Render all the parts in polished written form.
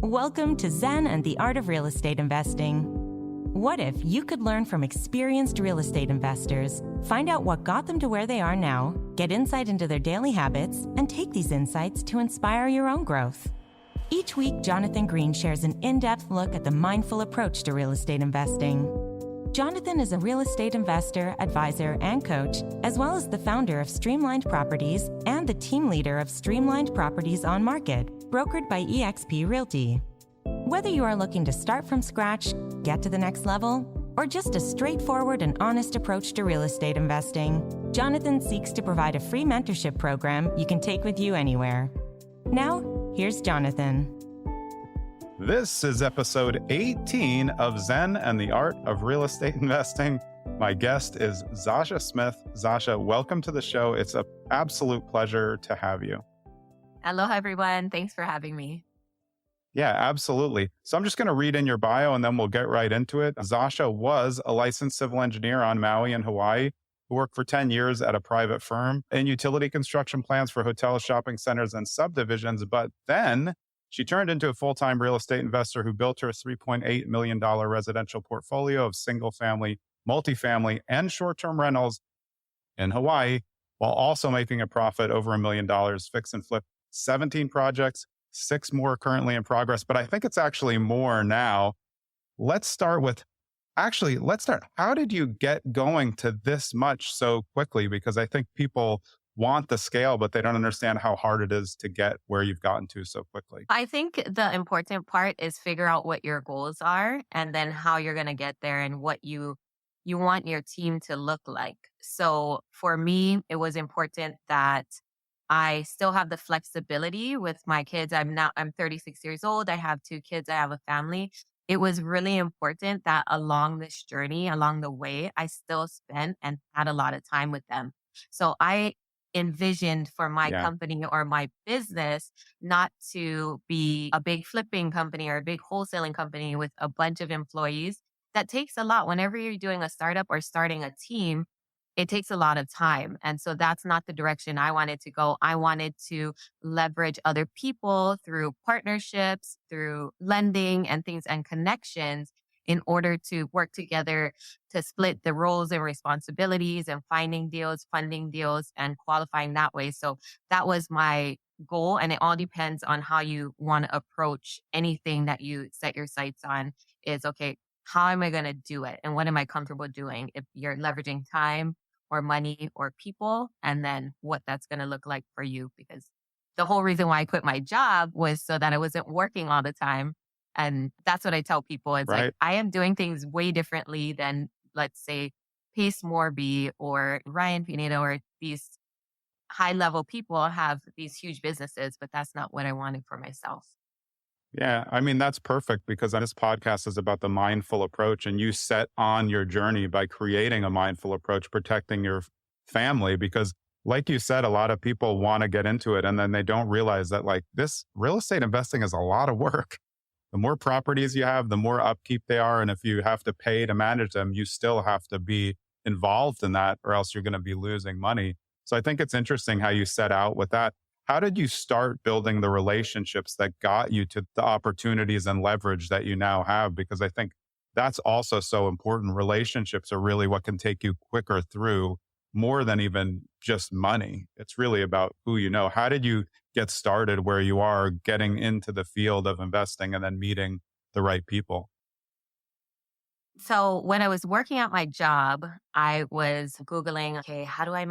Welcome to Zen and the Art of Real Estate Investing. What if you could learn from experienced real estate investors, find out what got them to where they are now, get insight into their daily habits, and take these insights to inspire your own growth? Each week, Jonathan Green shares an in-depth look at the mindful approach to real estate investing. Jonathan is a real estate investor, advisor, and coach, as well as the founder of Streamlined Properties and the team leader of Streamlined Properties on Market, brokered by eXp Realty. Whether you are looking to start from scratch, get to the next level, or just a straightforward and honest approach to real estate investing, Jonathan seeks to provide a free mentorship program you can take with you anywhere. Now, here's Jonathan. This is episode 18 of Zen and the Art of Real Estate Investing. My guest is Zasha Smith. Zasha, welcome to the show. It's an absolute pleasure to have you. Hello, everyone. Thanks for having me. Yeah, absolutely. So I'm just going to read in your bio and then we'll get right into it. Zasha was a licensed civil engineer on Maui and Hawaii, who worked for 10 years at a private firm in utility construction plans for hotels, shopping centers, and subdivisions. But then she turned into a full-time real estate investor who built her $3.8 million residential portfolio of single-family, multifamily, and short-term rentals in Hawaii, while also making a profit over $1 million, fix and flip 17 projects, 6 more currently in progress, but I think it's actually more now. Let's start. How did you get going to this much so quickly? Because I think people want the scale, but they don't understand how hard it is to get where you've gotten to so quickly. I think the important part is figure out what your goals are and then how you're going to get there and what you want your team to look like. So for me, it was important that I still have the flexibility with my kids. I'm 36 years old. I have 2 kids. I have a family. It was really important that along this journey, along the way, I still spent and had a lot of time with them. So I envisioned for my company or my business not to be a big flipping company or a big wholesaling company with a bunch of employees. That takes a lot. Whenever you're doing a startup or starting a team, it takes a lot of time. And so that's not the direction I wanted to go. I wanted to leverage other people through partnerships, through lending and things and connections in order to work together to split the roles and responsibilities and finding deals, funding deals, and qualifying that way. So that was my goal. And it all depends on how you want to approach anything that you set your sights on is, okay, how am I going to do it? And what am I comfortable doing? If you're leveraging time or money or people, and then what that's going to look like for you. Because the whole reason why I quit my job was so that I wasn't working all the time. And that's what I tell people. It's like, I am doing things way differently than, let's say, Pace Morby or Ryan Pineda or these high level people have these huge businesses, but that's not what I wanted for myself. Yeah, I mean, that's perfect because this podcast is about the mindful approach, and you set on your journey by creating a mindful approach, protecting your family, because like you said, a lot of people want to get into it and then they don't realize that like this real estate investing is a lot of work. The more properties you have, the more upkeep they are. And if you have to pay to manage them, you still have to be involved in that or else you're going to be losing money. So I think it's interesting how you set out with that. How did you start building the relationships that got you to the opportunities and leverage that you now have? Because I think that's also so important. Relationships are really what can take you quicker through more than even just money. It's really about who you know. How did you get started where you are, getting into the field of investing and then meeting the right people? So when I was working at my job, I was Googling, okay, how do I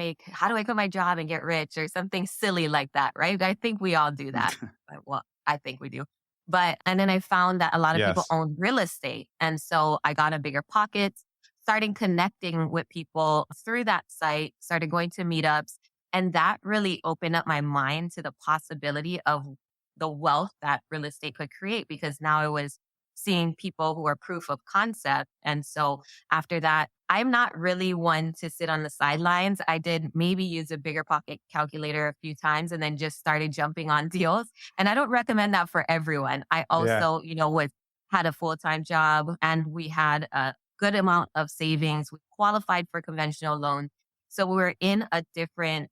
quit my job and get rich or something silly like that, right? I think we all do that. Well, I think we do. And then I found that a lot of people own real estate. And so I got a bigger pocket, started connecting with people through that site, started going to meetups. And that really opened up my mind to the possibility of the wealth that real estate could create, because now I was seeing people who are proof of concept. And so after that, I'm not really one to sit on the sidelines. I did maybe use a bigger pocket calculator a few times and then just started jumping on deals. And I don't recommend that for everyone. I also, had a full-time job and we had a good amount of savings. We qualified for conventional loans. So we were in a different,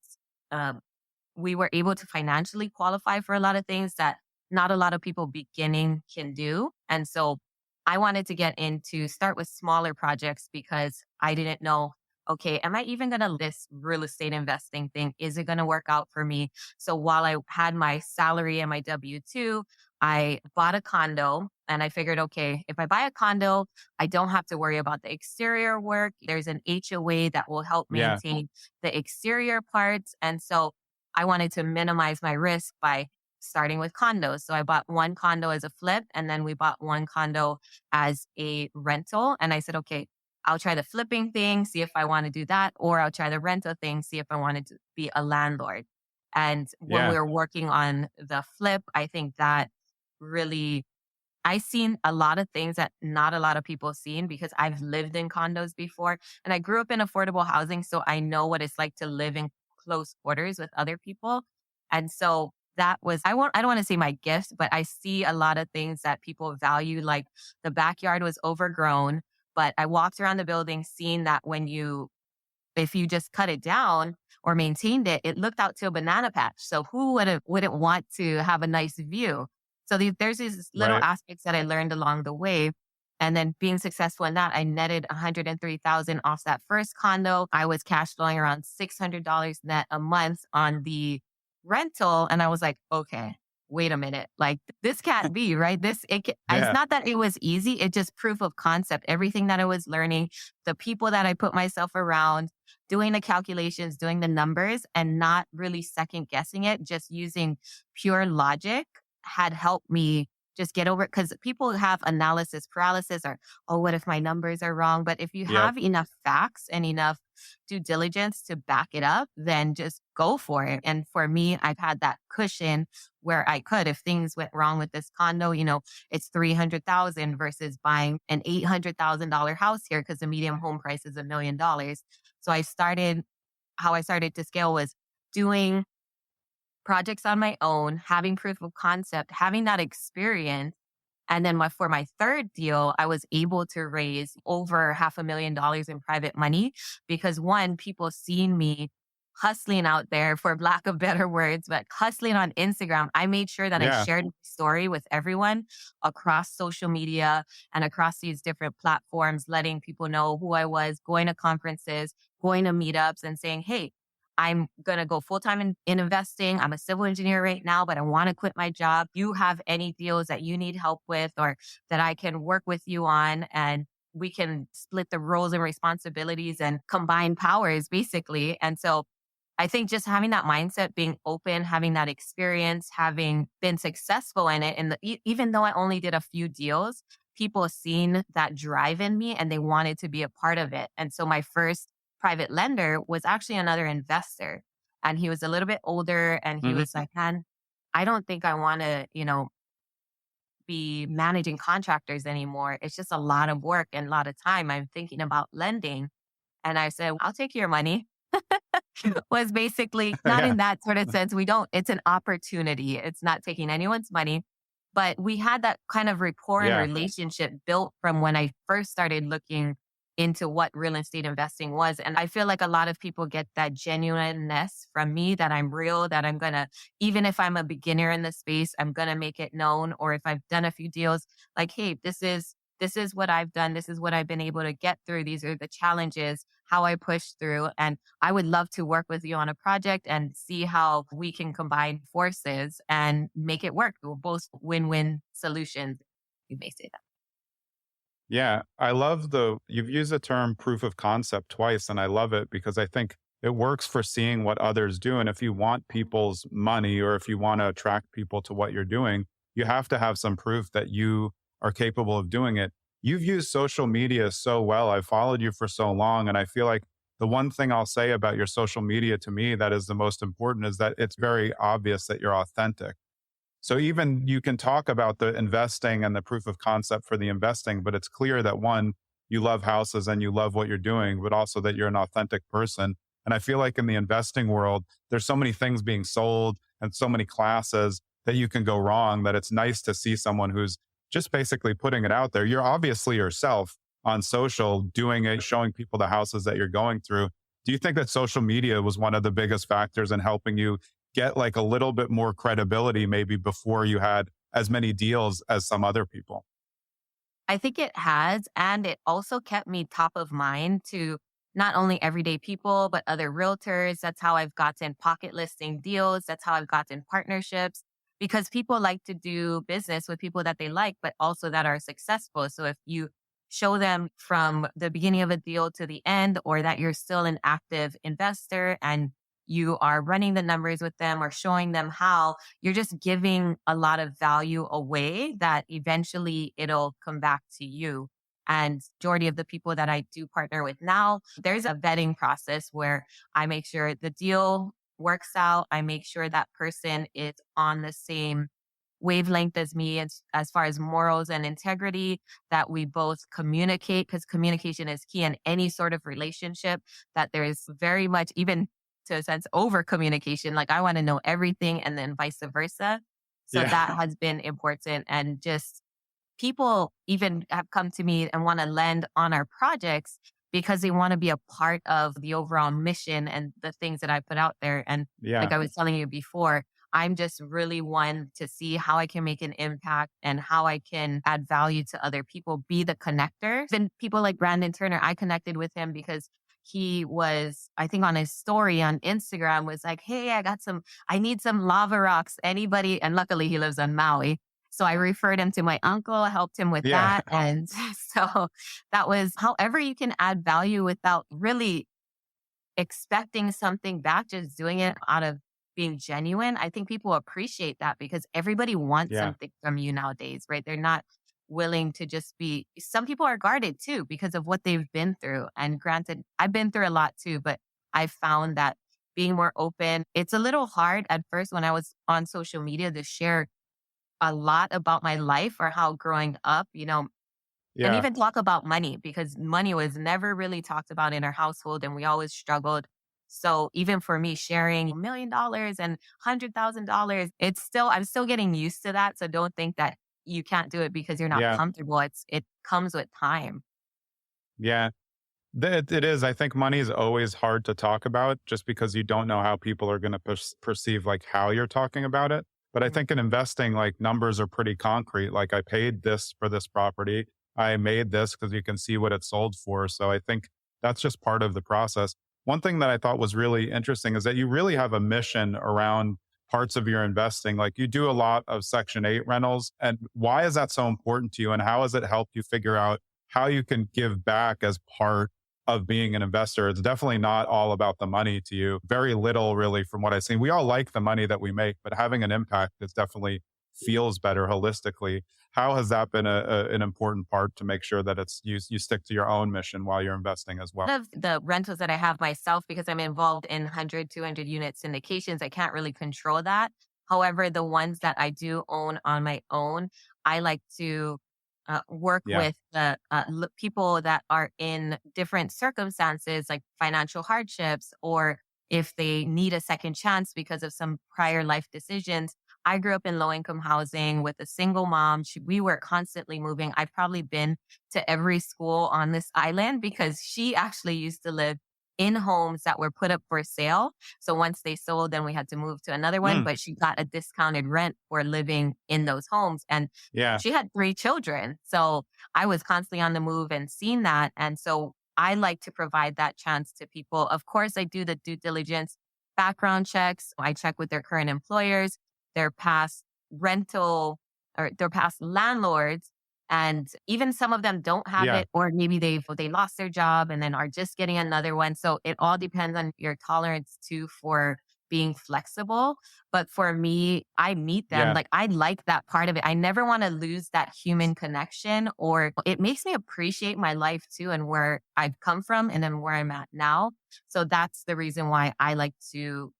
we were able to financially qualify for a lot of things that not a lot of people beginning can do. And so I wanted to start with smaller projects because I didn't know, okay, am I even going to this real estate investing thing? Is it going to work out for me? So while I had my salary and my W 2, I bought a condo and I figured, okay, if I buy a condo, I don't have to worry about the exterior work. There's an HOA that will help Yeah. maintain the exterior parts. And so I wanted to minimize my risk by starting with condos. So I bought one condo as a flip, and then we bought one condo as a rental. And I said, okay, I'll try the flipping thing, see if I want to do that, or I'll try the rental thing, see if I wanted to be a landlord. And when we Yeah. were working on the flip, I think that really I seen a lot of things that not a lot of people seen because I've lived in condos before and I grew up in affordable housing. So I know what it's like to live in close quarters with other people. And so that was, I don't want to say my gift, but I see a lot of things that people value. Like the backyard was overgrown, but I walked around the building seeing that if you just cut it down or maintained it, it looked out to a banana patch. So who wouldn't want to have a nice view? So there's these little Right. aspects that I learned along the way. And then being successful in that, I netted 103,000 off that first condo. I was cash flowing around $600 net a month on the rental. And I was like, okay, wait a minute. Like this can't be right. It's Yeah. not that it was easy. It's just proof of concept. Everything that I was learning, the people that I put myself around, doing the calculations, doing the numbers, and not really second guessing it, just using pure logic had helped me just get over it. Because people have analysis paralysis or, oh, what if my numbers are wrong? But if you Yep. have enough facts and enough due diligence to back it up, then just go for it. And for me, I've had that cushion where I could, if things went wrong with this condo, it's 300,000 versus buying an $800,000 house here because the median home price is $1 million. So how I started to scale was doing projects on my own, having proof of concept, having that experience. And then for my third deal, I was able to raise over $500,000 in private money because one, people seen me hustling out there, for lack of better words, but hustling on Instagram. I made sure that I Yeah. shared my story with everyone across social media and across these different platforms, letting people know who I was, going to conferences, going to meetups and saying, hey, I'm going to go full time in investing. I'm a civil engineer right now, but I want to quit my job. You have any deals that you need help with or that I can work with you on? And we can split the roles and responsibilities and combine powers basically. And so I think just having that mindset, being open, having that experience, having been successful in it. And even though I only did a few deals, people seen that drive in me and they wanted to be a part of it. And so my first private lender was actually another investor. And he was a little bit older and he Hmm. was like, man, I don't think I want to, be managing contractors anymore. It's just a lot of work and a lot of time. I'm thinking about lending. And I said, I'll take your money. Was basically not Yeah. in that sort of sense. It's an opportunity. It's not taking anyone's money. But we had that kind of rapport and Yeah. relationship built from when I first started looking into what real estate investing was. And I feel like a lot of people get that genuineness from me that I'm real, that I'm going to, even if I'm a beginner in the space, I'm going to make it known. Or if I've done a few deals, like, hey, this is what I've done. This is what I've been able to get through. These are the challenges, how I push through. And I would love to work with you on a project and see how we can combine forces and make it work. We're both win-win solutions. You may say that. Yeah, you've used the term proof of concept twice, and I love it because I think it works for seeing what others do. And if you want people's money or if you want to attract people to what you're doing, you have to have some proof that you are capable of doing it. You've used social media so well. I've followed you for so long, and I feel like the one thing I'll say about your social media to me that is the most important is that it's very obvious that you're authentic. So even you can talk about the investing and the proof of concept for the investing, but it's clear that one, you love houses and you love what you're doing, but also that you're an authentic person. And I feel like in the investing world, there's so many things being sold and so many classes that you can go wrong that it's nice to see someone who's just basically putting it out there. You're obviously yourself on social, doing it, showing people the houses that you're going through. Do you think that social media was one of the biggest factors in helping you get like a little bit more credibility maybe before you had as many deals as some other people. I think it has. And it also kept me top of mind to not only everyday people, but other realtors. That's how I've gotten pocket listing deals. That's how I've gotten partnerships because people like to do business with people that they like, but also that are successful. So if you show them from the beginning of a deal to the end, or that you're still an active investor and you are running the numbers with them or showing them how, you're just giving a lot of value away that eventually it'll come back to you. And majority of the people that I do partner with now, there's a vetting process where I make sure the deal works out. I make sure that person is on the same wavelength as me as far as morals and integrity, that we both communicate, because communication is key in any sort of relationship, that there is very much, even to a sense, over communication. Like I want to know everything and then vice versa. So Yeah. that has been important. And just people even have come to me and want to lend on our projects because they want to be a part of the overall mission and the things that I put out there. And Yeah. like I was telling you before, I'm just really one to see how I can make an impact and how I can add value to other people, be the connector. Then people like Brandon Turner, I connected with him because he was, I think on his story on Instagram was like, hey, I need some lava rocks. Anybody? And luckily he lives on Maui. So I referred him to my uncle, helped him with Yeah. that. And so that was however you can add value without really expecting something back, just doing it out of being genuine. I think people appreciate that because everybody wants Yeah. something from you nowadays, right? They're not willing to just be, some people are guarded too because of what they've been through. And granted, I've been through a lot too, but I found that being more open, it's a little hard at first when I was on social media to share a lot about my life or how growing up, and Yeah. even talk about money because money was never really talked about in our household and we always struggled. So even for me sharing $1 million and $100,000, I'm still getting used to that. So don't think that you can't do it because you're not Yeah. comfortable. It comes with time. Yeah. It is. I think money is always hard to talk about just because you don't know how people are going to perceive like how you're talking about it. But I Mm. think in investing, like numbers are pretty concrete. Like I paid this for this property. I made this because you can see what it sold for. So I think that's just part of the process. One thing that I thought was really interesting is that you really have a mission around parts of your investing. Like you do a lot of Section 8 rentals. And why is that so important to you? And how has it helped you figure out how you can give back as part of being an investor? It's definitely not all about the money to you. Very little, really, from what I've seen. We all like the money that we make, but having an impact is definitely feels better holistically. How has that been an important part to make sure that you stick to your own mission while you're investing as well? Of the rentals that I have myself, because I'm involved in 100, 200 unit syndications, I can't really control that. However, the ones that I do own on my own, I like to work Yeah, with the people that are in different circumstances, like financial hardships, or if they need a second chance because of some prior life decisions. I grew up in low income housing with a single mom. We were constantly moving. I've probably been to every school on this island because she actually used to live in homes that were put up for sale. So once they sold, then we had to move to another one, mm, but she got a discounted rent for living in those homes. And yeah, she had 3 children. So I was constantly on the move and seeing that. And so I like to provide that chance to people. Of course, I do the due diligence background checks. I check with their current employers, their past rental or their past landlords. And even some of them don't have yeah, it, or maybe they lost their job and then are just getting another one. So it all depends on your tolerance too for being flexible. But for me, I meet them. yeah, Like I like that part of it. I never want to lose that human connection, or it makes me appreciate my life too and where I've come from and then where I'm at now. So that's the reason why I like to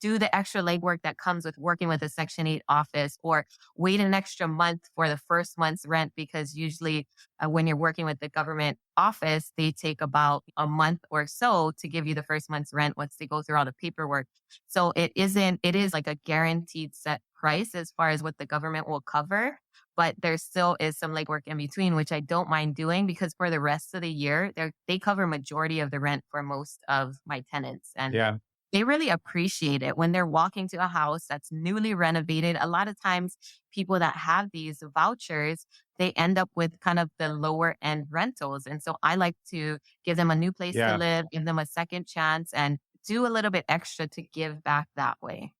do the extra legwork that comes with working with a Section 8 office, or wait an extra month for the first month's rent because usually when you're working with the government office, they take about a month or so to give you the first month's rent once they go through all the paperwork. So it is like a guaranteed set price as far as what the government will cover. But there still is some legwork in between, which I don't mind doing because for the rest of the year, they cover majority of the rent for most of my tenants. And yeah. they really appreciate it when they're walking to a house that's newly renovated. A lot of times, people that have these vouchers, they end up with kind of the lower end rentals. And so I like to give them a new place to Yeah. live, give them a second chance, and do a little bit extra to give back that way.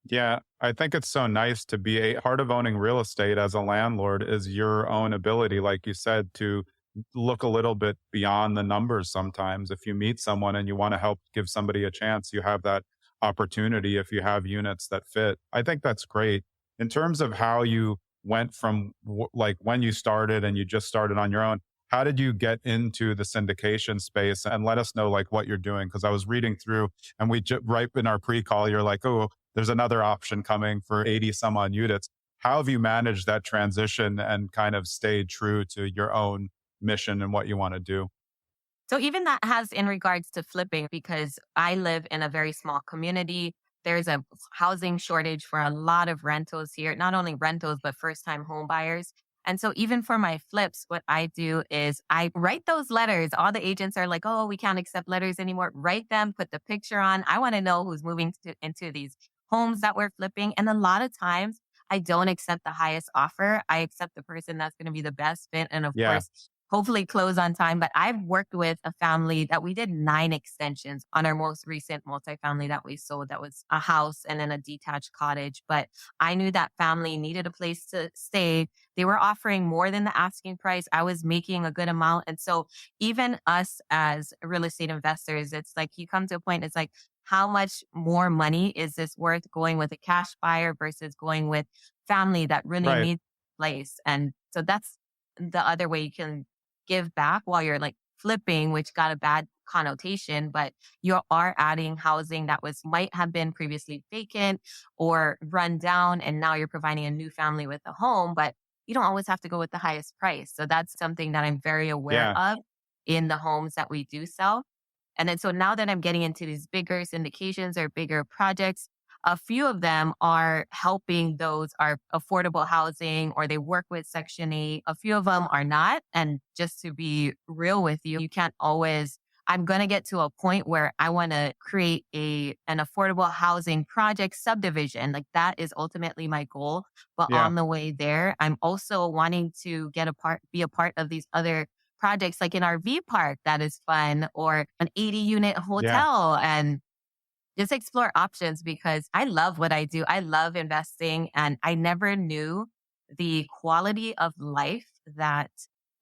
Yeah, I think it's so nice to be a part of owning real estate as a landlord is your own ability, like you said, to look a little bit beyond the numbers sometimes. If you meet someone and you want to help give somebody a chance, you have that opportunity if you have units that fit. I think that's great. In terms of how you went from like when you started and you just started on your own, how did you get into the syndication space? And let us know like what you're doing. Because I was reading through and right in our pre-call, you're like, oh, there's another option coming for 80 some odd units. How have you managed that transition and kind of stayed true to your own mission and what you want to do? So even that has in regards to flipping, because I live in a very small community. There's a housing shortage for a lot of rentals here, not only rentals, but first time home buyers. And so even for my flips, what I do is I write those letters. All the agents are like, oh, we can't accept letters anymore. Write them, put the picture on. I want to know who's moving into these homes that we're flipping. And a lot of times I don't accept the highest offer. I accept the person that's going to be the best fit. And of Yeah, course, hopefully close on time. But I've worked with a family that we did 9 extensions on our most recent multifamily that we sold. That was a house and then a detached cottage. But I knew that family needed a place to stay. They were offering more than the asking price. I was making a good amount. And so even us as real estate investors, it's like you come to a point, it's like, how much more money is this worth going with a cash buyer versus going with family that really right. needs a place? And so that's the other way you can give back while you're like flipping, which got a bad connotation, but you are adding housing that was might have been previously vacant or run down, and now you're providing a new family with a home, but you don't always have to go with the highest price. So that's something that I'm very aware Yeah, of in the homes that we do sell. And then so now that I'm getting into these bigger syndications or bigger projects, a few of them are helping those are affordable housing or they work with Section 8. A few of them are not. And just to be real with you, you can't always I'm going to get to a point where I want to create an affordable housing project subdivision. Like that is ultimately my goal. But yeah, on the way there, I'm also wanting to be a part of these other projects like an RV park that is fun or an 80 unit yeah, hotel and just explore options because I love what I do. I love investing and I never knew the quality of life that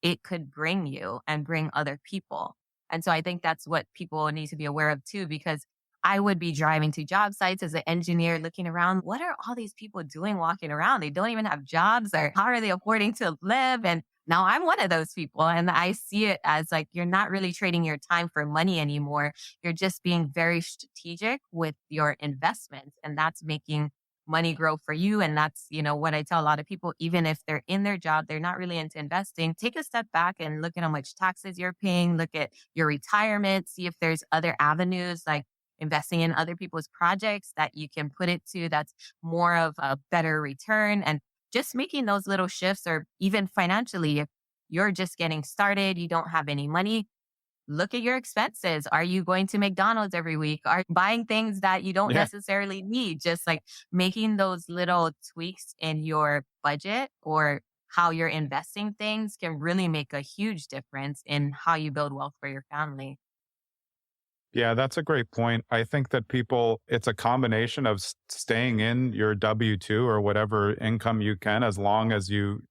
it could bring you and bring other people. And so I think that's what people need to be aware of too, because I would be driving to job sites as an engineer looking around. What are all these people doing walking around? They don't even have jobs or how are they affording to live? And now I'm one of those people and I see it as like you're not really trading your time for money anymore. You're just being very strategic with your investments and that's making money grow for you. And that's, what I tell a lot of people, even if they're in their job, they're not really into investing, take a step back and look at how much taxes you're paying, look at your retirement, see if there's other avenues like investing in other people's projects that you can put it to that's more of a better return and just making those little shifts or even financially, if you're just getting started, you don't have any money, look at your expenses. Are you going to McDonald's every week? Are you buying things that you don't yeah. necessarily need? Just like making those little tweaks in your budget or how you're investing things can really make a huge difference in how you build wealth for your family. Yeah, that's a great point. I think that it's a combination of staying in your W 2 or whatever income you can, as long as you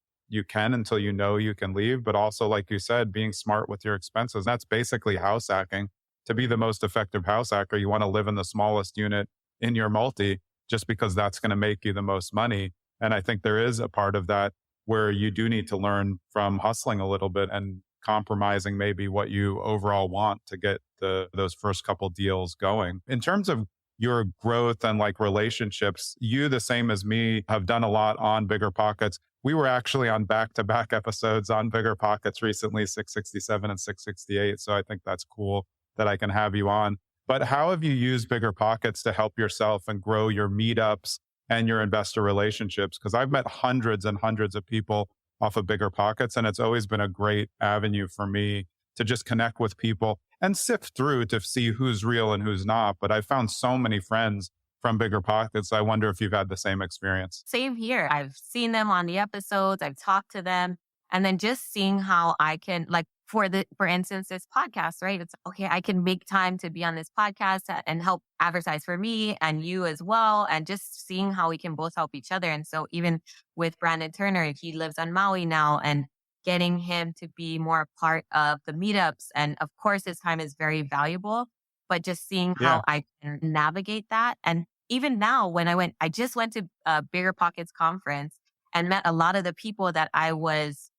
can until you know you can leave. But also, like you said, being smart with your expenses. That's basically house hacking. To be the most effective house hacker, you want to live in the smallest unit in your multi just because that's going to make you the most money. And I think there is a part of that where you do need to learn from hustling a little bit and compromising maybe what you overall want to get those first couple deals going. In terms of your growth and like relationships, you the same as me have done a lot on Bigger Pockets. We were actually on back-to-back episodes on Bigger Pockets recently, 667 and 668. So I think that's cool that I can have you on. But how have you used Bigger Pockets to help yourself and grow your meetups and your investor relationships? Because I've met hundreds and hundreds of people off of Bigger Pockets, and it's always been a great avenue for me to just connect with people and sift through to see who's real and who's not. But I found so many friends from Bigger Pockets. I wonder if you've had the same experience. Same here. I've seen them on the episodes, I've talked to them, and then just seeing how I can, like, for instance, this podcast, right? It's okay, I can make time to be on this podcast and help advertise for me and you as well. And just seeing how we can both help each other. And so even with Brandon Turner, he lives on Maui now, and getting him to be more a part of the meetups. And of course, his time is very valuable, but just seeing Yeah. how I can navigate that. And even now, I just went to a Bigger Pockets conference and met a lot of the people that I was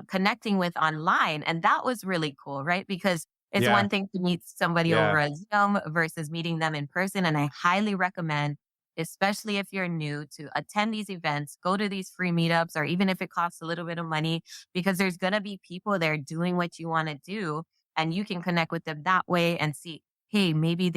connecting with online. And that was really cool, right? Because it's Yeah. one thing to meet somebody Yeah. over a Zoom versus meeting them in person. And I highly recommend, especially if you're new, to attend these events, go to these free meetups, or even if it costs a little bit of money, because there's going to be people there doing what you want to do. And you can connect with them that way and see, hey, maybe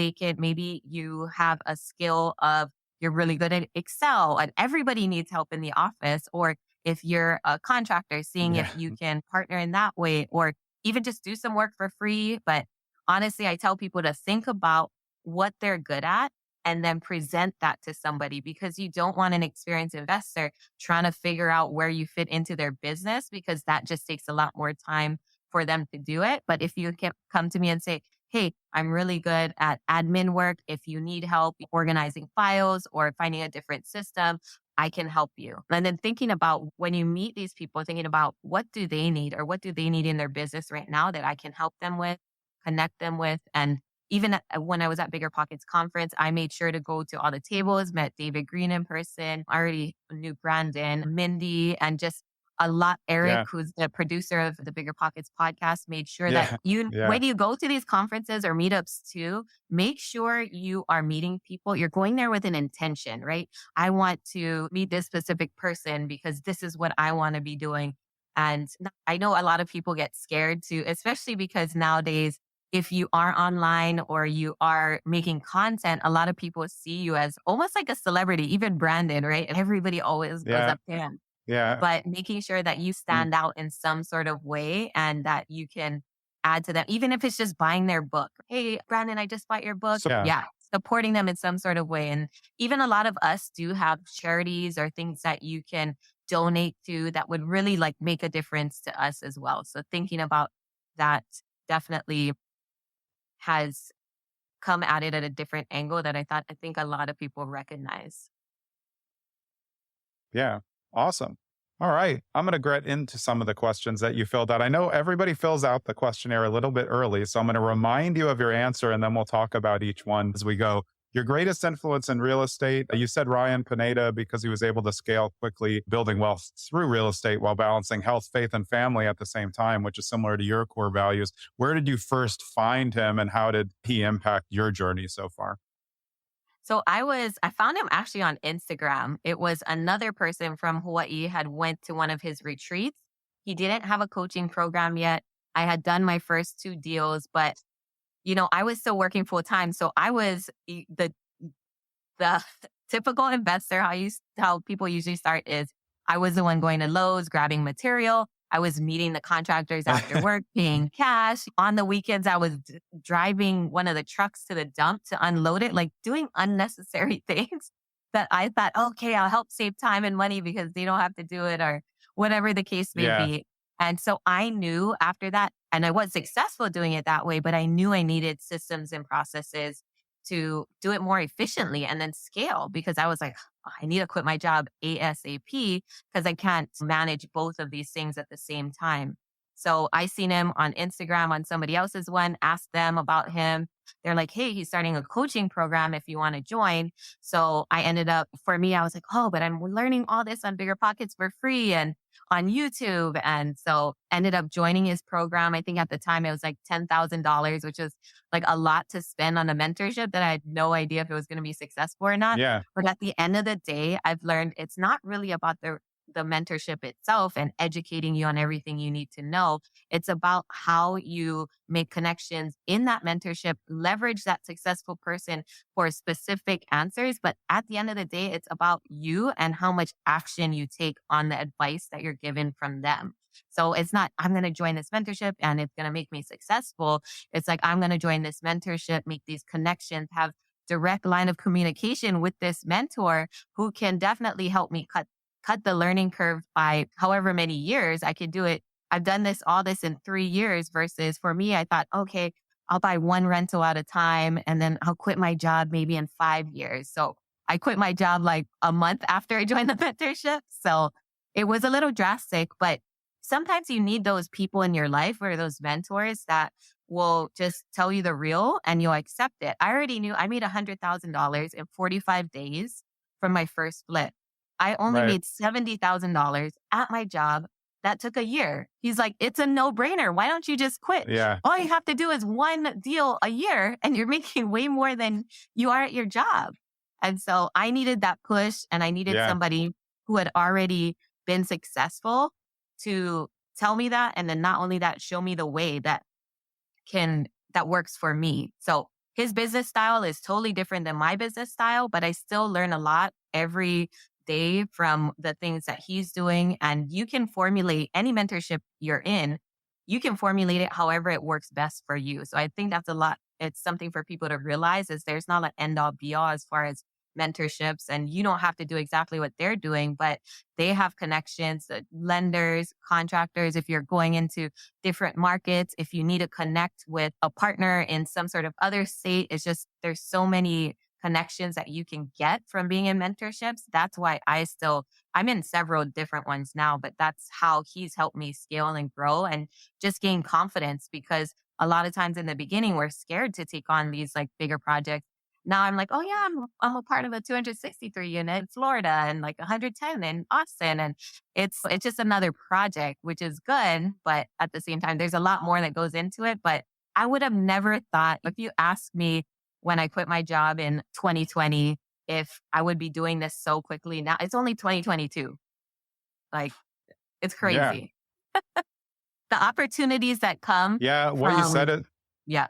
you have a skill of, you're really good at Excel and everybody needs help in the office. Or if you're a contractor, seeing if Yeah. you can partner in that way, or even just do some work for free. But honestly, I tell people to think about what they're good at and then present that to somebody, because you don't want an experienced investor trying to figure out where you fit into their business, because that just takes a lot more time for them to do it. But if you can come to me and say, hey, I'm really good at admin work. If you need help organizing files or finding a different system, I can help you. And then thinking about, when you meet these people, thinking about what do they need, or what do they need in their business right now that I can help them with, connect them with. And even when I was at Bigger Pockets conference, I made sure to go to all the tables, met David Green in person. I already knew Brandon, Mindy, and just a lot. Eric, Yeah. who's the producer of the Bigger Pockets podcast, made sure that Yeah. when Yeah. you go to these conferences or meetups too, make sure you are meeting people. You're going there with an intention, right? I want to meet this specific person because this is what I want to be doing. And I know a lot of people get scared too, especially because nowadays, if you are online or you are making content, a lot of people see you as almost like a celebrity, even Brandon, right? And everybody always goes Yeah. up to him. Yeah. But making sure that you Mm. stand out in some sort of way and that you can add to them, even if it's just buying their book. Hey, Brandon, I just bought your book. So, yeah. Yeah, supporting them in some sort of way. And even a lot of us do have charities or things that you can donate to that would really like make a difference to us as well. So thinking about that definitely has come at it at a different angle that I think a lot of people recognize. Yeah. Awesome. All right. I'm going to get into some of the questions that you filled out. I know everybody fills out the questionnaire a little bit early, so I'm going to remind you of your answer and then we'll talk about each one as we go. Your greatest influence in real estate, you said Ryan Pineda because he was able to scale quickly, building wealth through real estate while balancing health, faith, and family at the same time, which is similar to your core values. Where did you first find him and how did he impact your journey so far? So I found him actually on Instagram. It was another person from Hawaii had went to one of his retreats. He didn't have a coaching program yet. I had done my first two deals, but I was still working full time. So I was the typical investor. How people usually start is, I was the one going to Lowe's, grabbing material. I was meeting the contractors after work, paying cash. On the weekends, I was driving one of the trucks to the dump to unload it, like doing unnecessary things that I thought, okay, I'll help save time and money because they don't have to do it, or whatever the case may Yeah. be. And so I knew after that, and I was successful doing it that way, but I knew I needed systems and processes to do it more efficiently and then scale, because I was like, "Oh, I need to quit my job ASAP because I can't manage both of these things at the same time." So I seen him on Instagram on somebody else's one, asked them about him. They're like, hey, he's starting a coaching program if you want to join. So I ended up, for me, I was like, oh, but I'm learning all this on Bigger Pockets for free and on YouTube. And so ended up joining his program. I think at the time it was like $10,000, which is like a lot to spend on a mentorship that I had no idea if it was going to be successful or not. Yeah. But at the end of the day, I've learned it's not really about the mentorship itself and educating you on everything you need to know. It's about how you make connections in that mentorship, leverage that successful person for specific answers. But at the end of the day, it's about you and how much action you take on the advice that you're given from them. So it's not, I'm going to join this mentorship and it's going to make me successful. It's like, I'm going to join this mentorship, make these connections, have direct line of communication with this mentor who can definitely help me cut the learning curve by however many years I could do it. I've done all this in 3 years versus for me, I thought, okay, I'll buy one rental at a time and then I'll quit my job maybe in 5 years. So I quit my job like a month after I joined the mentorship. So it was a little drastic, but sometimes you need those people in your life or those mentors that will just tell you the real and you'll accept it. I already knew I made $100,000 in 45 days from my first flip. I only Right. made $70,000 at my job. That took a year. He's like, it's a no brainer. Why don't you just quit? Yeah. All you have to do is one deal a year and you're making way more than you are at your job. And so I needed that push and I needed Yeah. somebody who had already been successful to tell me that. And then not only that, show me the way that works for me. So his business style is totally different than my business style, but I still learn a lot every day from the things that he's doing. And you can formulate any mentorship you're in, you can formulate it however it works best for you. So I think that's a lot. It's something for people to realize is there's not an end all be all as far as mentorships and you don't have to do exactly what they're doing, but they have connections, lenders, contractors. If you're going into different markets, if you need to connect with a partner in some sort of other state, it's just, there's so many connections that you can get from being in mentorships. That's why I'm in several different ones now, but that's how he's helped me scale and grow and just gain confidence because a lot of times in the beginning, we're scared to take on these like bigger projects. Now I'm like, oh yeah, I'm a part of a 263 unit in Florida and like 110 in Austin. And it's just another project, which is good. But at the same time, there's a lot more that goes into it. But I would have never thought if you asked me when I quit my job in 2020, if I would be doing this so quickly now. It's only 2022. Like it's Yeah. crazy. The opportunities that come Yeah. What you said, from, yeah.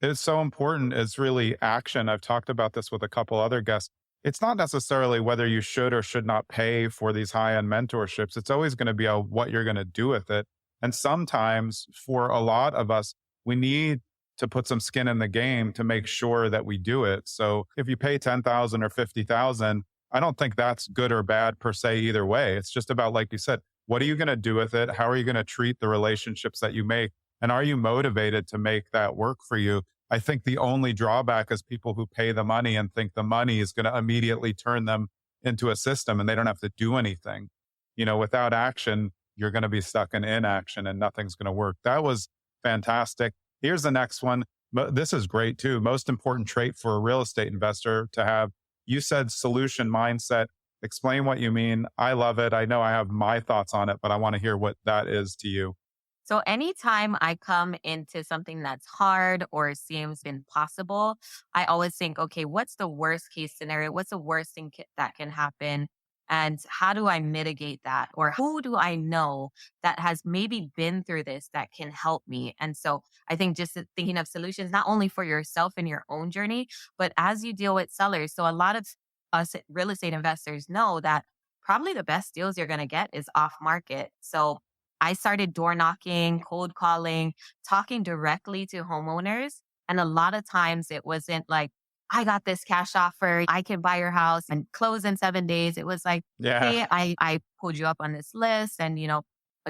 it's so important is really action. I've talked about this with a couple other guests. It's not necessarily whether you should or should not pay for these high end mentorships. It's always going to be what you're going to do with it. And sometimes for a lot of us, we need to put some skin in the game to make sure that we do it. So if you pay 10,000 or 50,000, I don't think that's good or bad per se either way. It's just about, like you said, what are you going to do with it? How are you going to treat the relationships that you make? And are you motivated to make that work for you? I think the only drawback is people who pay the money and think the money is going to immediately turn them into a system and they don't have to do anything. Without action, you're going to be stuck in inaction and nothing's going to work. That was fantastic. Here's the next one. This is great too. Most important trait for a real estate investor to have. You said solution mindset. Explain what you mean. I love it. I know I have my thoughts on it, but I want to hear what that is to you. So anytime I come into something that's hard or seems impossible, I always think, okay, what's the worst case scenario? What's the worst thing that can happen? And how do I mitigate that? Or who do I know that has maybe been through this that can help me? And so I think just thinking of solutions, not only for yourself and your own journey, but as you deal with sellers. So a lot of us real estate investors know that probably the best deals you're going to get is off market. So I started door knocking, cold calling, talking directly to homeowners. And a lot of times it wasn't like, I got this cash offer, I can buy your house and close in 7 days. It was like, Yeah. hey, I pulled you up on this list and,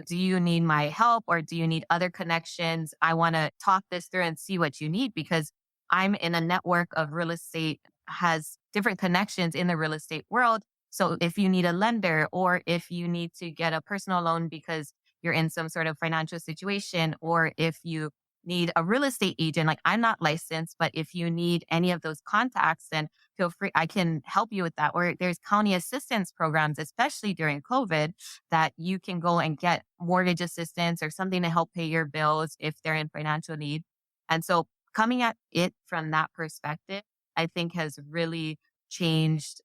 do you need my help or do you need other connections? I want to talk this through and see what you need because I'm in a network of real estate, has different connections in the real estate world. So if you need a lender or if you need to get a personal loan because you're in some sort of financial situation, or if you need a real estate agent, like I'm not licensed, but if you need any of those contacts, then feel free, I can help you with that. Or there's county assistance programs, especially during COVID, that you can go and get mortgage assistance or something to help pay your bills if they're in financial need. And so coming at it from that perspective, I think has really changed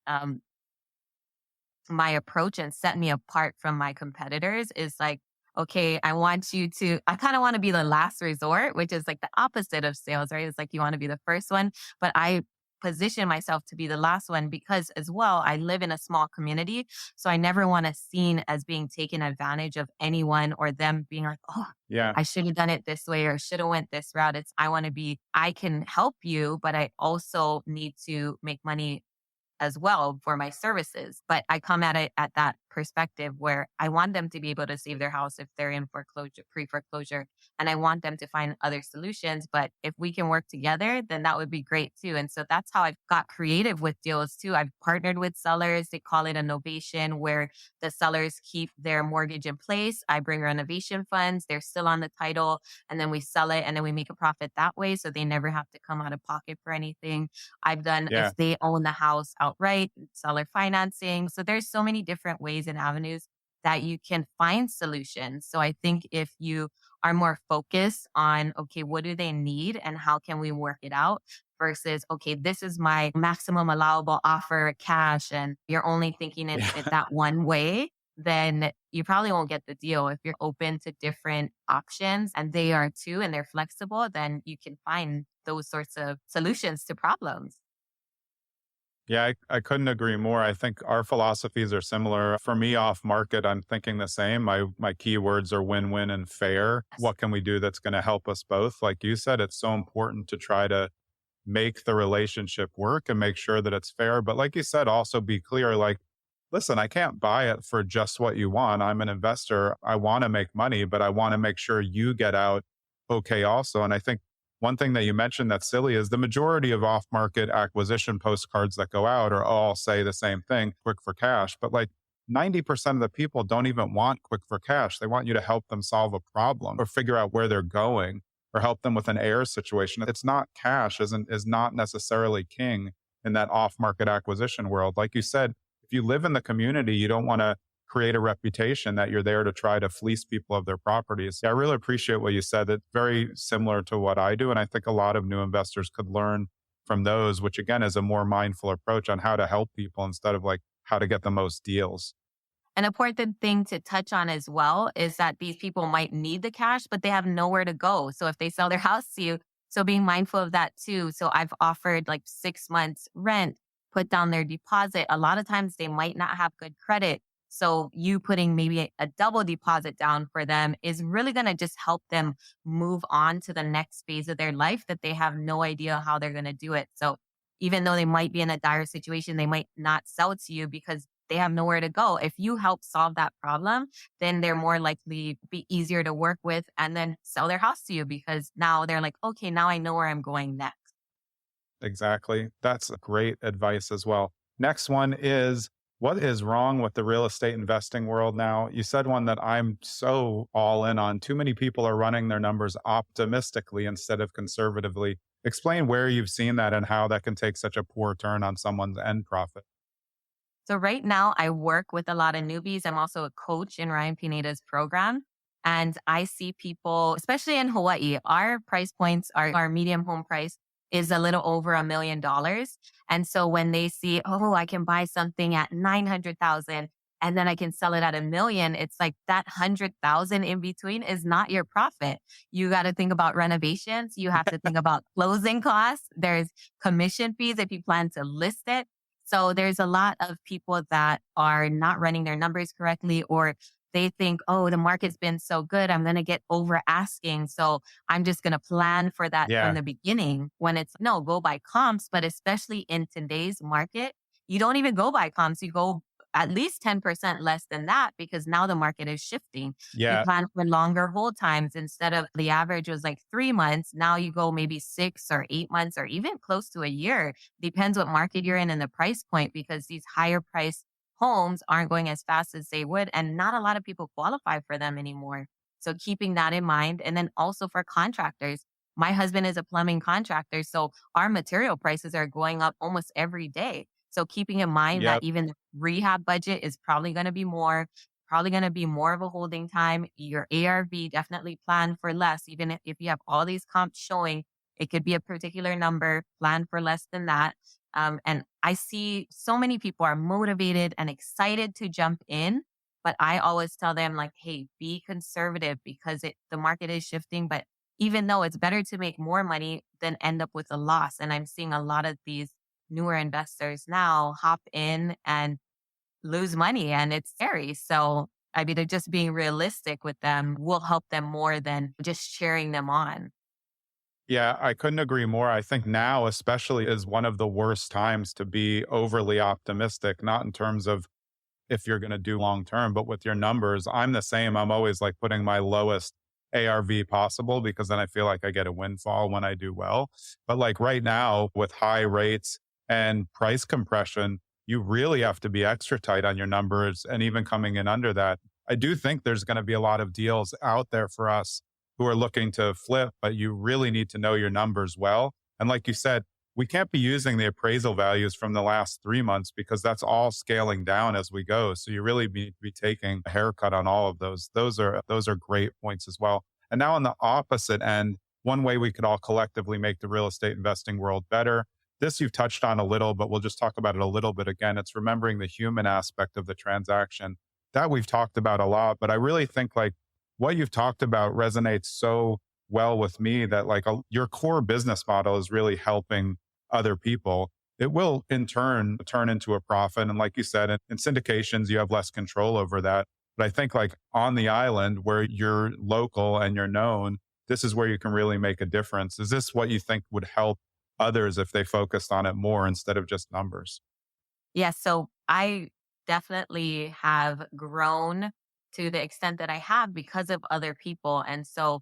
my approach and set me apart from my competitors is like, okay, I kind of want to be the last resort, which is like the opposite of sales, right? It's like you want to be the first one, but I position myself to be the last one because as well, I live in a small community. So I never want to seen as being taken advantage of anyone or them being like, oh, Yeah. I should have done it this way or should have went this route. I can help you, but I also need to make money as well for my services. But I come at it at that perspective where I want them to be able to save their house if they're in foreclosure, pre foreclosure, and I want them to find other solutions. But if we can work together, then that would be great too. And so that's how I've got creative with deals too. I've partnered with sellers. They call it a novation where the sellers keep their mortgage in place. I bring renovation funds. They're still on the title and then we sell it and then we make a profit that way. So they never have to come out of pocket for anything. I've done Yeah. if they own the house outright, seller financing. So there's so many different ways and avenues that you can find solutions. So I think if you are more focused on, okay, what do they need and how can we work it out versus, okay, this is my maximum allowable offer cash and you're only thinking it Yeah. that one way, then you probably won't get the deal. If you're open to different options and they are too, and they're flexible, then you can find those sorts of solutions to problems. Yeah, I couldn't agree more. I think our philosophies are similar. For me, off market, I'm thinking the same. My keywords are win-win and fair. Yes. What can we do that's going to help us both? Like you said, it's so important to try to make the relationship work and make sure that it's fair. But like you said, also be clear, like, listen, I can't buy it for just what you want. I'm an investor. I want to make money, but I want to make sure you get out okay also. And I think one thing that you mentioned that's silly is the majority of off market acquisition postcards that go out are all say the same thing, quick for cash. But like 90% of the people don't even want quick for cash. They want you to help them solve a problem or figure out where they're going or help them with an air situation. It's not cash is not necessarily king in that off market acquisition world. Like you said, if you live in the community, you don't want to create a reputation that you're there to try to fleece people of their properties. Yeah, I really appreciate what you said. It's very similar to what I do. And I think a lot of new investors could learn from those, which again is a more mindful approach on how to help people instead of like how to get the most deals. An important thing to touch on as well is that these people might need the cash, but they have nowhere to go. So if they sell their house to you, so being mindful of that too. So I've offered like 6 months rent, put down their deposit. A lot of times they might not have good credit. So you putting maybe a double deposit down for them is really going to just help them move on to the next phase of their life that they have no idea how they're going to do it. So even though they might be in a dire situation, they might not sell to you because they have nowhere to go. If you help solve that problem, then they're more likely be easier to work with and then sell their house to you because now they're like, okay, now I know where I'm going next. Exactly. That's great advice as well. Next one is what is wrong with the real estate investing world now? You said one that I'm so all in on. Too many people are running their numbers optimistically instead of conservatively. Explain where you've seen that and how that can take such a poor turn on someone's end profit. So right now I work with a lot of newbies. I'm also a coach in Ryan Pineda's program. And I see people, especially in Hawaii, our price points, our medium home price is a little over $1 million. And so when they see, oh, I can buy something at 900,000 and then I can sell it at 1 million, it's like that 100,000 in between is not your profit. You got to think about renovations. You have to think about closing costs. There's commission fees if you plan to list it. So there's a lot of people that are not running their numbers correctly, or they think, oh, the market's been so good. I'm going to get over asking. So I'm just going to plan for that from Yeah. the beginning when it's no, go by comps. But especially in today's market, you don't even go by comps. You go at least 10% less than that because now the market is shifting. You Yeah. plan for longer hold times instead of the average was like 3 months. Now you go maybe 6 or 8 months or even close to a year. Depends what market you're in and the price point because these higher price homes aren't going as fast as they would. And not a lot of people qualify for them anymore. So keeping that in mind. And then also for contractors, my husband is a plumbing contractor. So our material prices are going up almost every day. So keeping in mind that Yep. even the rehab budget is probably going to be more, probably going to be more of a holding time. Your ARV definitely plan for less. Even if you have all these comps showing, it could be a particular number, plan for less than that. And I see so many people are motivated and excited to jump in, but I always tell them like, hey, be conservative because the market is shifting. But even though it's better to make more money than end up with a loss. And I'm seeing a lot of these newer investors now hop in and lose money and it's scary. So I mean, they're just being realistic with them will help them more than just cheering them on. Yeah, I couldn't agree more. I think now, especially, is one of the worst times to be overly optimistic, not in terms of if you're going to do long term, but with your numbers. I'm the same. I'm always like putting my lowest ARV possible because then I feel like I get a windfall when I do well. But like right now, with high rates and price compression, you really have to be extra tight on your numbers. And even coming in under that, I do think there's going to be a lot of deals out there for us who are looking to flip, but you really need to know your numbers well. And like you said, we can't be using the appraisal values from the last 3 months because that's all scaling down as we go. So you really need to be taking a haircut on all of those. Those are great points as well. And now on the opposite end, one way we could all collectively make the real estate investing world better. This you've touched on a little, but we'll just talk about it a little bit again. It's remembering the human aspect of the transaction that we've talked about a lot. But I really think like what you've talked about resonates so well with me that like your core business model is really helping other people. It will in turn into a profit. And like you said, in syndications, you have less control over that. But I think like on the island where you're local and you're known, this is where you can really make a difference. Is this what you think would help others if they focused on it more instead of just numbers? Yeah, so I definitely have grown to the extent that I have because of other people. And so,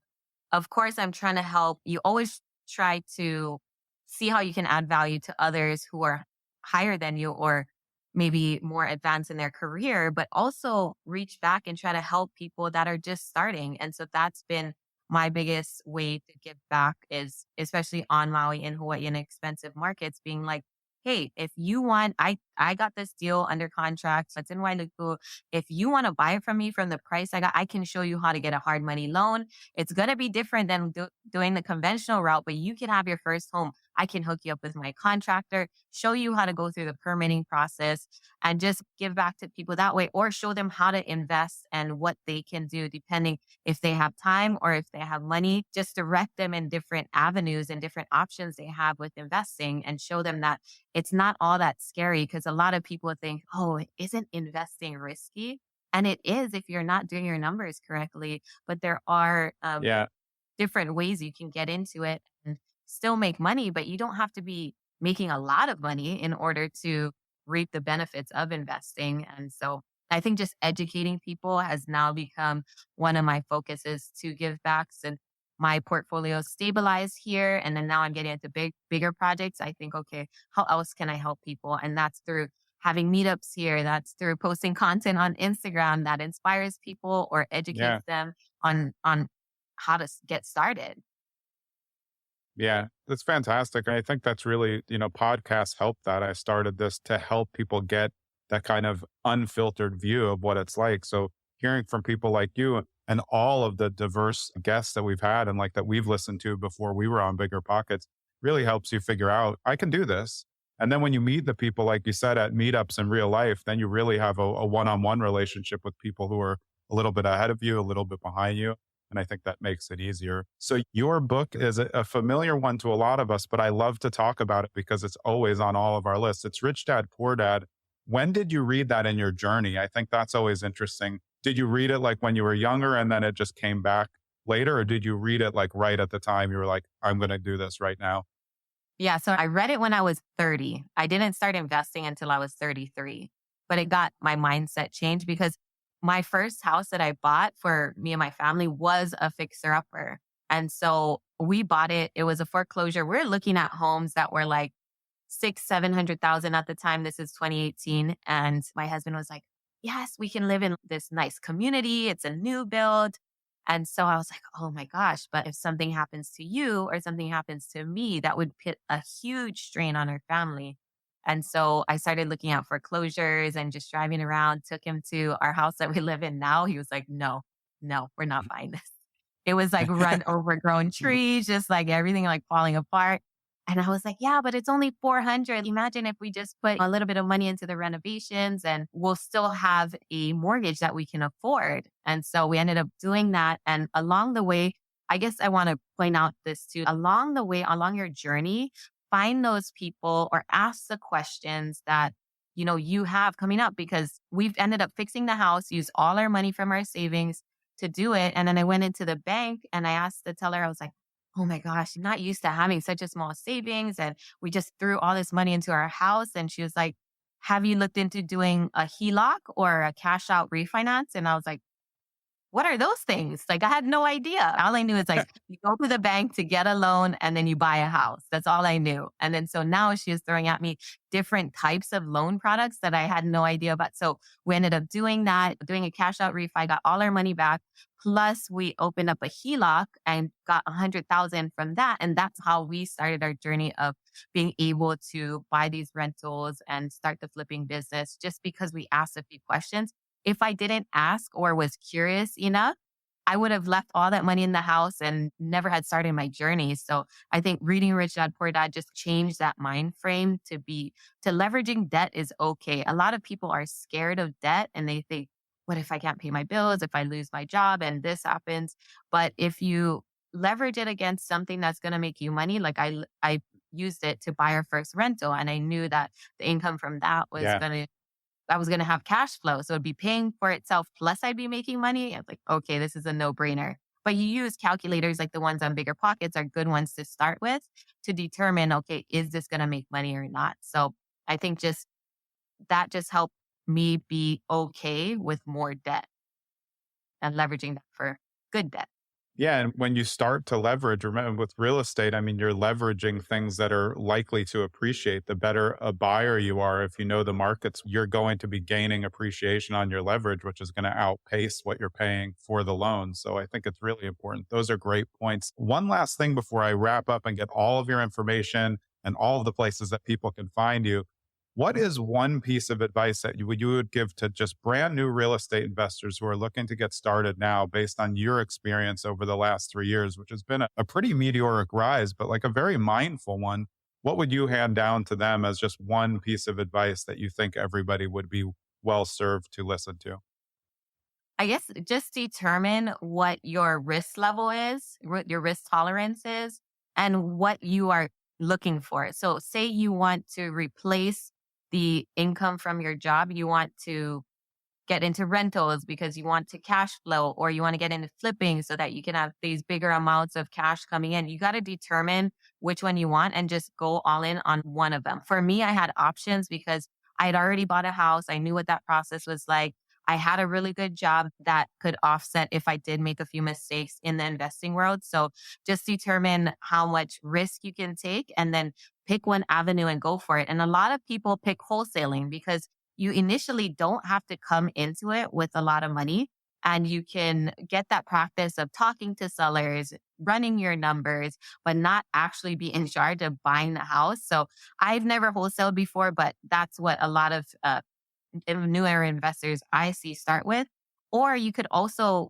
of course, I'm trying to help. You always try to see how you can add value to others who are higher than you or maybe more advanced in their career, but also reach back and try to help people that are just starting. And so that's been my biggest way to give back is especially on Maui and Hawaii in expensive markets being like, hey, if you want, I got this deal under contract. It's in Wailuku. If you want to buy it from me from the price I got, I can show you how to get a hard money loan. It's going to be different than doing the conventional route, but you can have your first home. I can hook you up with my contractor, show you how to go through the permitting process and just give back to people that way or show them how to invest and what they can do depending if they have time or if they have money, just direct them in different avenues and different options they have with investing and show them that it's not all that scary because a lot of people think, oh, isn't investing risky? And it is if you're not doing your numbers correctly, but there are Yeah. different ways you can get into it and still make money, but you don't have to be making a lot of money in order to reap the benefits of investing. And so I think just educating people has now become one of my focuses to give back since my portfolio stabilized here. And then now I'm getting into bigger projects. I think, okay, how else can I help people? And that's through having meetups here. That's through posting content on Instagram that inspires people or Yeah. educates them on how to get started. Yeah, that's fantastic. I think that's really, podcasts help that. I started this to help people get that kind of unfiltered view of what it's like. So hearing from people like you and all of the diverse guests that we've had and like that we've listened to before we were on Bigger Pockets really helps you figure out, I can do this. And then when you meet the people, like you said, at meetups in real life, then you really have a one-on-one relationship with people who are a little bit ahead of you, a little bit behind you. And I think that makes it easier. So your book is a familiar one to a lot of us, but I love to talk about it because it's always on all of our lists. It's Rich Dad, Poor Dad. When did you read that in your journey? I think that's always interesting. Did you read it like when you were younger and then it just came back later? Or did you read it like right at the time you were like, I'm going to do this right now? Yeah, so I read it when I was 30. I didn't start investing until I was 33, but it got my mindset changed because my first house that I bought for me and my family was a fixer upper. And so we bought it. It was a foreclosure. We're looking at homes that were like 700,000 at the time. This is 2018. And my husband was like, yes, we can live in this nice community. It's a new build. And so I was like, oh my gosh, but if something happens to you or something happens to me, that would put a huge strain on our family. And so I started looking out foreclosures and just driving around, took him to our house that we live in now. He was like, no, no, we're not buying this. It was like run overgrown trees, just like everything like falling apart. And I was like, yeah, but it's only 400. Imagine if we just put a little bit of money into the renovations and we'll still have a mortgage that we can afford. And so we ended up doing that. And along the way, I guess I want to point out this too. Along the way, along your journey, find those people or ask the questions that you have coming up, because we've ended up fixing the house, used all our money from our savings to do it. And then I went into the bank and I asked the teller, I was like, oh my gosh, I'm not used to having such a small savings. And we just threw all this money into our house. And she was like, have you looked into doing a HELOC or a cash out refinance? And I was like, what are those things? Like, I had no idea. All I knew is like, you go to the bank to get a loan and then you buy a house. That's all I knew. And then so now she was throwing at me different types of loan products that I had no idea about. So we ended up doing that, doing a cash out refi, got all our money back. Plus we opened up a HELOC and got 100,000 from that. And that's how we started our journey of being able to buy these rentals and start the flipping business, just because we asked a few questions. If I didn't ask or was curious enough, I would have left all that money in the house and never had started my journey. So I think reading Rich Dad Poor Dad just changed that mind frame to leveraging debt is okay. A lot of people are scared of debt and they think, what if I can't pay my bills, if I lose my job and this happens? But if you leverage it against something that's going to make you money, like I used it to buy our first rental, and I knew that the income from that was Yeah. going to I was going to have cash flow. So it'd be paying for itself. Plus I'd be making money. I was like, okay, this is a no brainer. But you use calculators like the ones on Bigger Pockets are good ones to start with to determine, okay, is this going to make money or not? So I think just helped me be okay with more debt and leveraging that for good debt. Yeah. And when you start to leverage, remember with real estate, I mean, you're leveraging things that are likely to appreciate. The better a buyer you are, if you know the markets, you're going to be gaining appreciation on your leverage, which is going to outpace what you're paying for the loan. So I think it's really important. Those are great points. One last thing before I wrap up and get all of your information and all of the places that people can find you. What is one piece of advice that you would give to just brand new real estate investors who are looking to get started now based on your experience over the last 3 years, which has been a pretty meteoric rise, but like a very mindful one? What would you hand down to them as just one piece of advice that you think everybody would be well served to listen to? I guess just determine what your risk level is, what your risk tolerance is, and what you are looking for. So, say you want to replace the income from your job, you want to get into rentals because you want to cash flow, or you want to get into flipping so that you can have these bigger amounts of cash coming in. You got to determine which one you want and just go all in on one of them. For me, I had options because I had already bought a house. I knew what that process was like. I had a really good job that could offset if I did make a few mistakes in the investing world. So just determine how much risk you can take and then pick one avenue and go for it. And a lot of people pick wholesaling because you initially don't have to come into it with a lot of money, and you can get that practice of talking to sellers, running your numbers, but not actually be in charge of buying the house. So I've never wholesaled before, but that's what a lot of newer investors I see start with. Or you could also,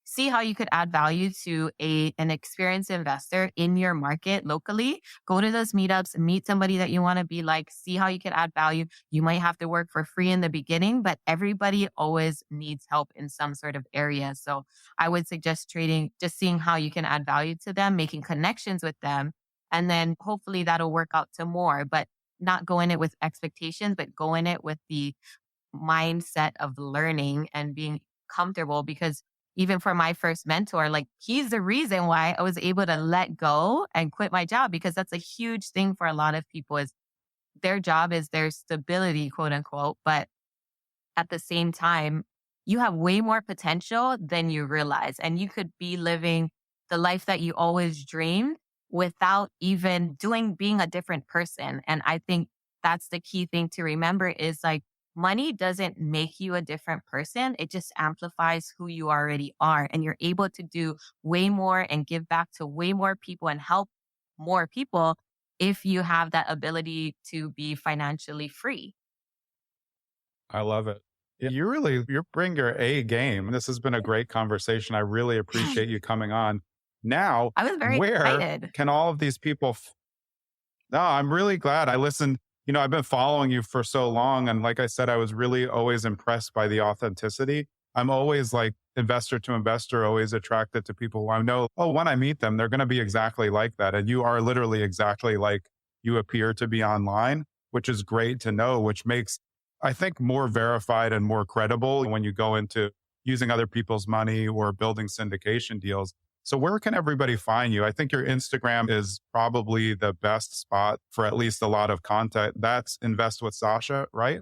see how you could add value to an experienced investor in your market locally. Go to those meetups, meet somebody that you want to be like, see how you could add value. You might have to work for free in the beginning, but everybody always needs help in some sort of area. So I would suggest trading, just seeing how you can add value to them, making connections with them, and then hopefully that'll work out to more. But not go in it with expectations, but go in it with the mindset of learning and being comfortable. Because even for my first mentor, like, he's the reason why I was able to let go and quit my job, because that's a huge thing for a lot of people is their job is their stability, quote unquote. But at the same time, you have way more potential than you realize. And you could be living the life that you always dreamed without even being a different person. And I think that's the key thing to remember is like, money doesn't make you a different person. It just amplifies who you already are. And you're able to do way more and give back to way more people and help more people if you have that ability to be financially free. I love it. Yeah, you bring your A game. This has been a great conversation. I really appreciate you coming on. Now, I was very where excited. can all of these people No, I'm really glad. I listened. I've been following you for so long. And like I said, I was really always impressed by the authenticity. I'm always like investor to investor, always attracted to people who I know, oh, when I meet them, they're going to be exactly like that. And you are literally exactly like you appear to be online, which is great to know, which makes, I think, more verified and more credible when you go into using other people's money or building syndication deals. So where can everybody find you? I think your Instagram is probably the best spot for at least a lot of content. That's Invest with Zasha, right?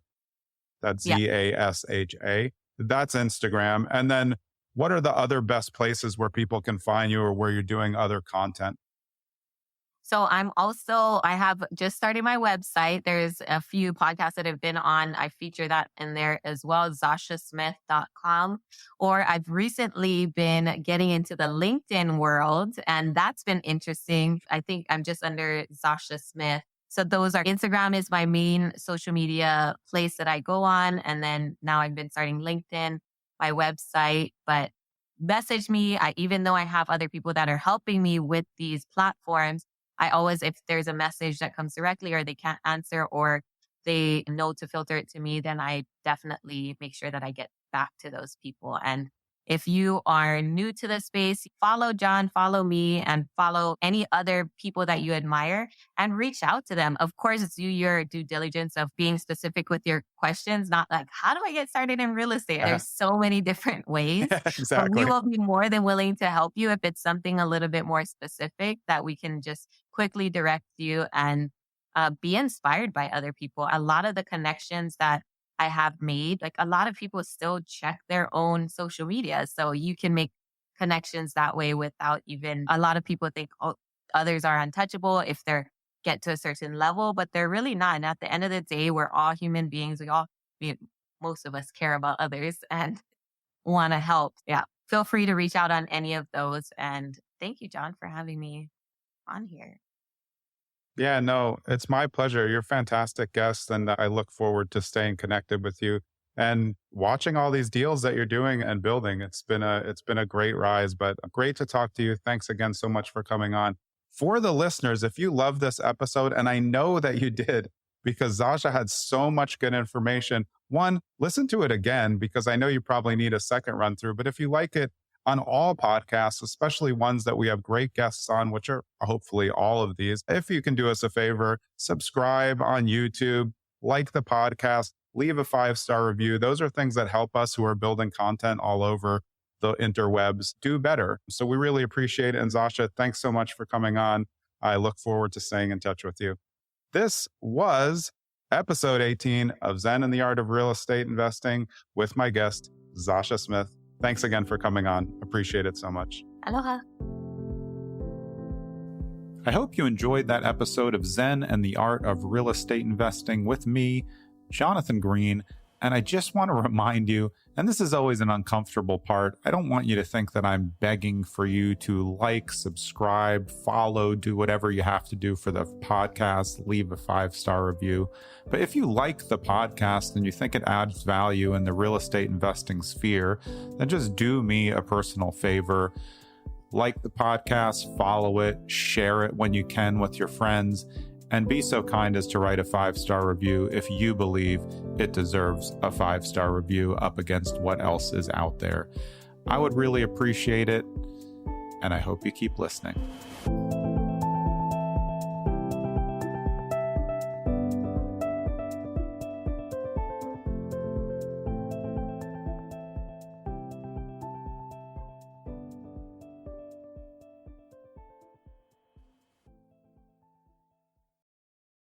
That's Yeah. Zasha. That's Instagram. And then what are the other best places where people can find you or where you're doing other content? So I have just started my website. There's a few podcasts that I've been on. I feature that in there as well, zashasmith.com. Or I've recently been getting into the LinkedIn world, and that's been interesting. I think I'm just under Zasha Smith. So Instagram is my main social media place that I go on. And then now I've been starting LinkedIn, my website, but message me. Even though I have other people that are helping me with these platforms, I always, if there's a message that comes directly or they can't answer or they know to filter it to me, then I definitely make sure that I get back to those people. And if you are new to the space, follow John, follow me, and follow any other people that you admire and reach out to them. Of course, do your due diligence of being specific with your questions, not like, how do I get started in real estate? There's so many different ways, but we Exactly. will be more than willing to help you if it's something a little bit more specific that we can just quickly direct you and be inspired by other people. A lot of the connections that I have made, like a lot of people still check their own social media. So you can make connections that way without even, a lot of people think, oh, others are untouchable if they're get to a certain level, but they're really not. And at the end of the day, we're all human beings. Most of us care about others and want to help. Yeah. Feel free to reach out on any of those. And thank you, John, for having me on here. Yeah, no, it's my pleasure. You're a fantastic guest, and I look forward to staying connected with you and watching all these deals that you're doing and building. It's been a great rise, but great to talk to you. Thanks again so much for coming on. For the listeners, if you love this episode, and I know that you did, because Zasha had so much good information. One, listen to it again, because I know you probably need a second run through. But if you like it, on all podcasts, especially ones that we have great guests on, which are hopefully all of these. If you can do us a favor, subscribe on YouTube, like the podcast, leave a 5-star review. Those are things that help us who are building content all over the interwebs do better. So we really appreciate it. And Zasha, thanks so much for coming on. I look forward to staying in touch with you. This was episode 18 of Zen and the Art of Real Estate Investing with my guest, Zasha Smith. Thanks again for coming on. Appreciate it so much. Aloha. I hope you enjoyed that episode of Zen and the Art of Real Estate Investing with me, Jonathan Green. And I just want to remind you, and this is always an uncomfortable part, I don't want you to think that I'm begging for you to like, subscribe, follow, do whatever you have to do for the podcast, leave a 5-star review. But if you like the podcast and you think it adds value in the real estate investing sphere, then just do me a personal favor. Like the podcast, follow it, share it when you can with your friends, and be so kind as to write a 5-star review if you believe it deserves a 5-star review up against what else is out there. I would really appreciate it, and I hope you keep listening.